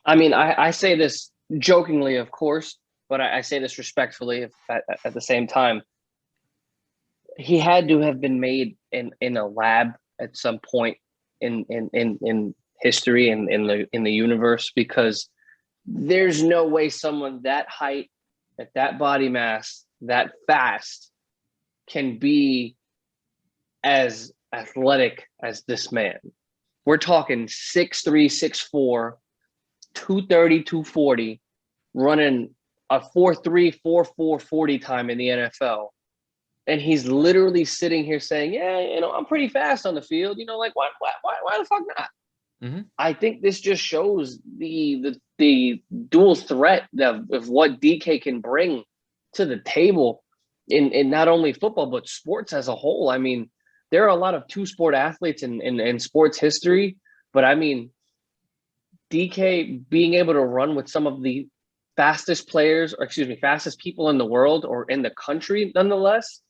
I mean, I say this jokingly, of course, but I say this respectfully at the same time. He had to have been made in a lab at some point in history and in the universe, because there's no way someone that height, at that body mass, that fast can be as athletic as this man. We're talking 6'3", 6'4", 230, 240, running a 4.3, 4.4 40 time in the NFL. And he's literally sitting here saying, yeah, I'm pretty fast on the field. Like, why the fuck not? Mm-hmm. I think this just shows the dual threat of what DK can bring to the table in not only football, but sports as a whole. I mean, there are a lot of two-sport athletes in sports history, but I mean, DK being able to run with some of the fastest players, or excuse me, fastest people in the world or in the country, nonetheless,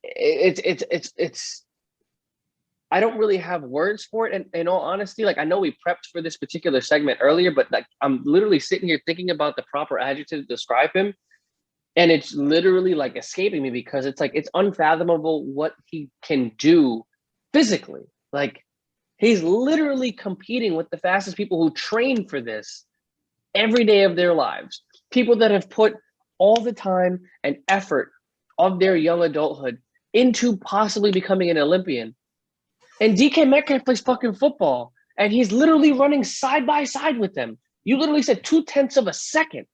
it's I don't really have words for it. And in all honesty, like, I know we prepped for this particular segment earlier, but like, I'm literally sitting here thinking about the proper adjective to describe him, and it's literally like escaping me, because it's like, it's unfathomable what he can do physically. Like, he's literally competing with the fastest people who train for this every day of their lives. People that have put all the time and effort of their young adulthood into possibly becoming an Olympian. And DK Metcalf plays fucking football, and he's literally running side by side with them. You literally said 0.2 of a second.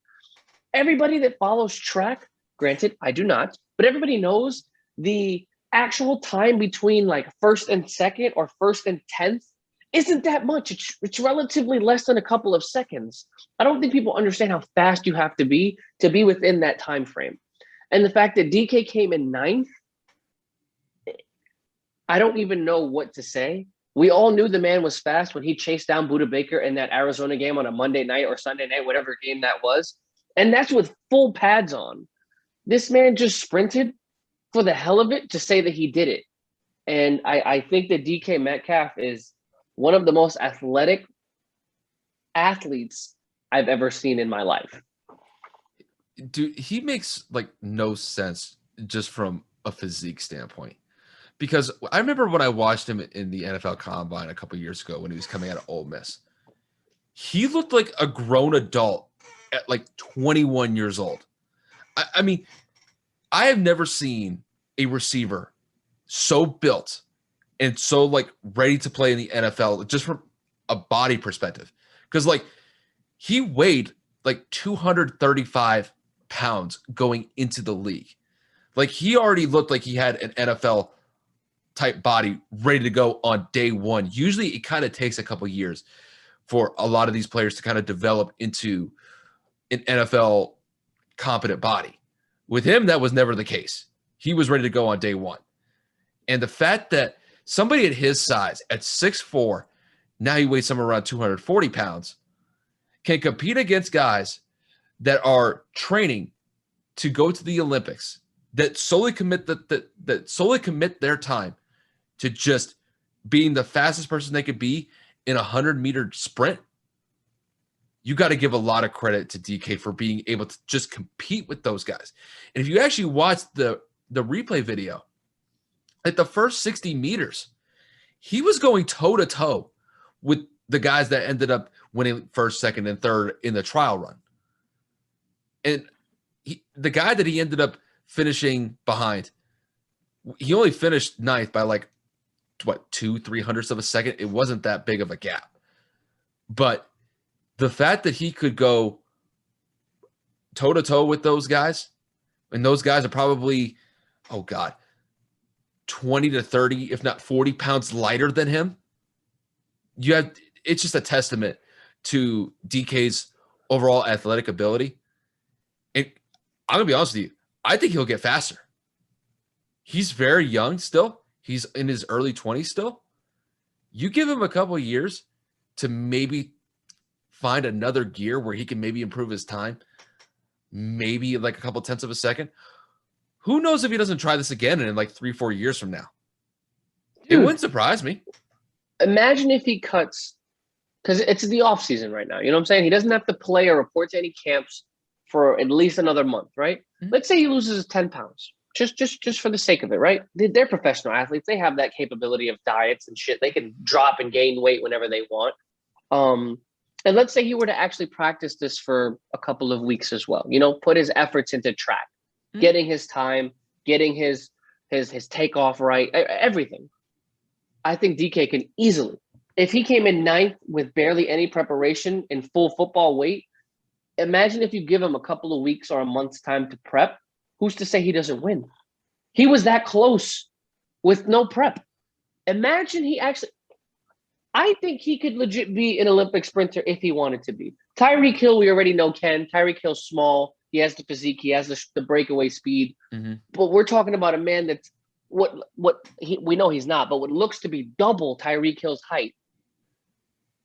Everybody that follows track, granted, I do not, but everybody knows the actual time between like first and second or first and 10th isn't that much. It's relatively less than a couple of seconds. I don't think people understand how fast you have to be within that time frame. And the fact that DK came in 9th, I don't even know what to say. We all knew the man was fast when he chased down Buda Baker in that Arizona game on a Monday night or Sunday night, whatever game that was. And that's with full pads on. This man just sprinted for the hell of it to say that he did it. And I think that DK Metcalf is one of the most athletic athletes I've ever seen in my life. Dude, he makes like no sense just from a physique standpoint. Because I remember when I watched him in the NFL Combine a couple years ago when he was coming out of Ole Miss, he looked like a grown adult at like 21 years old. I mean, I have never seen a receiver so built and so like ready to play in the NFL just from a body perspective. Because like he weighed like 235 pounds going into the league. Like he already looked like he had an NFL type body ready to go on day one. Usually it kind of takes a couple years for a lot of these players to kind of develop into an NFL competent body. With him, that was never the case. He was ready to go on day one. And the fact that somebody at his size, at 6'4", now he weighs somewhere around 240 pounds, can compete against guys that are training to go to the Olympics, that solely commit that solely commit their time to just being the fastest person they could be in a 100-meter sprint. You got to give a lot of credit to DK for being able to just compete with those guys. And if you actually watch the replay video, at the first 60 meters, he was going toe-to-toe with the guys that ended up winning first, second, and third in the trial run. And the guy that he ended up finishing behind, he only finished 9th by like, 200-300ths of a second. It wasn't that big of a gap. But the fact that he could go toe-to-toe with those guys, and those guys are probably, 20 to 30, if not 40 pounds lighter than him, it's just a testament to DK's overall athletic ability. And I'm going to be honest with you, I think he'll get faster. He's very young still. He's in his early 20s still. You give him a couple of years to maybe find another gear where he can maybe improve his time, maybe like a couple tenths of a second. Who knows if he doesn't try this again in like 3-4 years from now? Dude, it wouldn't surprise me. Imagine if he cuts because it's the off season right now. You know what I'm saying? He doesn't have to play or report to any camps for at least another month, right? Mhm. Let's say he loses 10 pounds, just for the sake of it, right? They're professional athletes. They have that capability of diets and shit. They can drop and gain weight whenever they want. Um, and let's say he were to actually practice this for a couple of weeks as well. You know, put his efforts into track, getting his time, getting his takeoff right, everything. I think DK can easily, if he came in ninth with barely any preparation in full football weight, imagine if you give him a couple of weeks or a month's time to prep. Who's to say he doesn't win? He was that close with no prep. Imagine he actually. I think he could legit be an Olympic sprinter if he wanted to be. Tyreek Hill, we already know can. Tyreek Hill's small. He has the physique. He has the breakaway speed. Mm-hmm. But we're talking about a man that's we know he's not, but what looks to be double Tyreek Hill's height,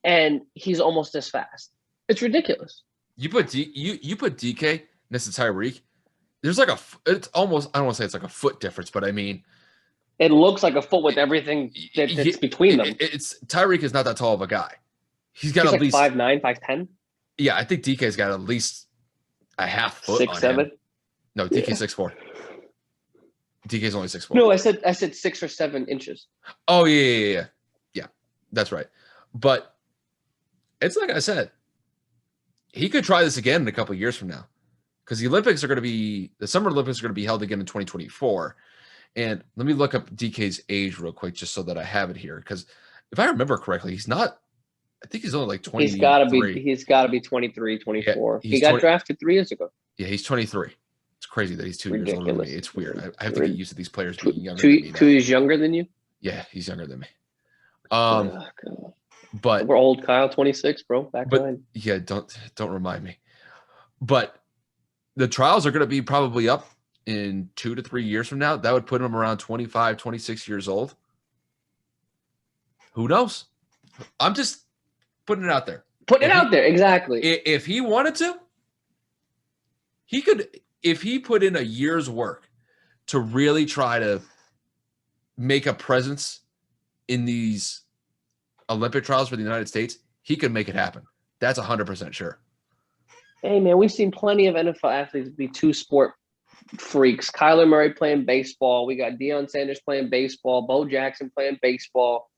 and he's almost as fast. It's ridiculous. You put DK next to Tyreek. There's like it's almost, I don't want to say it's like a foot difference, but I mean, it looks like a foot with everything that's between them. It's Tyreek is not that tall of a guy. He's got He's at like least 5'9", 5'10". Yeah, I think DK's got at least a half foot 6'7". on him. No, DK's 6'4". DK's only 6'4". No, I said 6 or 7 inches. Oh yeah, that's right. But it's like I said, he could try this again in a couple of years from now, because the Summer Olympics are going to be held again in 2024. And let me look up DK's age real quick, just so that I have it here. Because if I remember correctly, he's not. I think he's only like 23. He's got to be 23, 24. Yeah, he got drafted 3 years ago. Yeah, he's 23. It's crazy that he's 2 years older than me. It's weird. I have to get used to these players being younger than me. 2 years younger than you? Yeah, he's younger than me. But we're old, Kyle. 26, bro. Back line. Yeah, don't remind me. But the trials are going to be probably up in 2 to 3 years from now. That would put him around 25, 26 years old. Who knows? I'm just putting it out there. Putting it out there, exactly. If he wanted to, he could. If he put in a year's work to really try to make a presence in these Olympic trials for the United States, he could make it happen. That's 100% sure. Hey, man, we've seen plenty of NFL athletes be two-sport freaks. Kyler Murray playing baseball. We got Deion Sanders playing baseball. Bo Jackson playing baseball.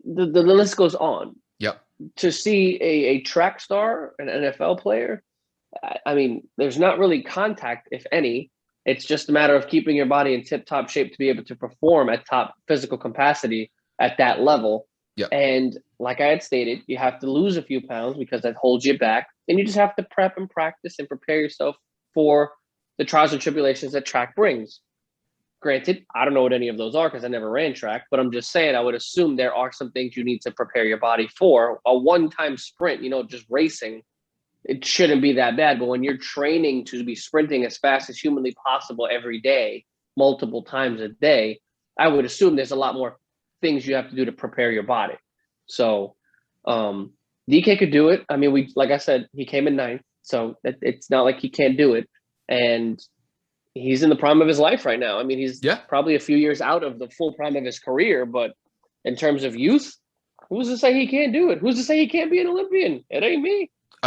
The list goes on. Yep. To see a track star, an NFL player, I mean, there's not really contact, if any. It's just a matter of keeping your body in tip-top shape to be able to perform at top physical capacity at that level. Yep. And like I had stated, you have to lose a few pounds because that holds you back. And you just have to prep and practice and prepare yourself for the trials and tribulations that track brings. Granted, I don't know what any of those are because I never ran track, but I'm just saying I would assume there are some things you need to prepare your body for. A one-time sprint, just racing, it shouldn't be that bad. But when you're training to be sprinting as fast as humanly possible every day, multiple times a day, I would assume there's a lot more things you have to do to prepare your body. So DK could do it. I mean, like I said, he came in 9th, so it's not like he can't do it. And he's in the prime of his life right now. I mean, he's probably a few years out of the full prime of his career, but in terms of youth, who's to say he can't do it? Who's to say he can't be an Olympian? It ain't me.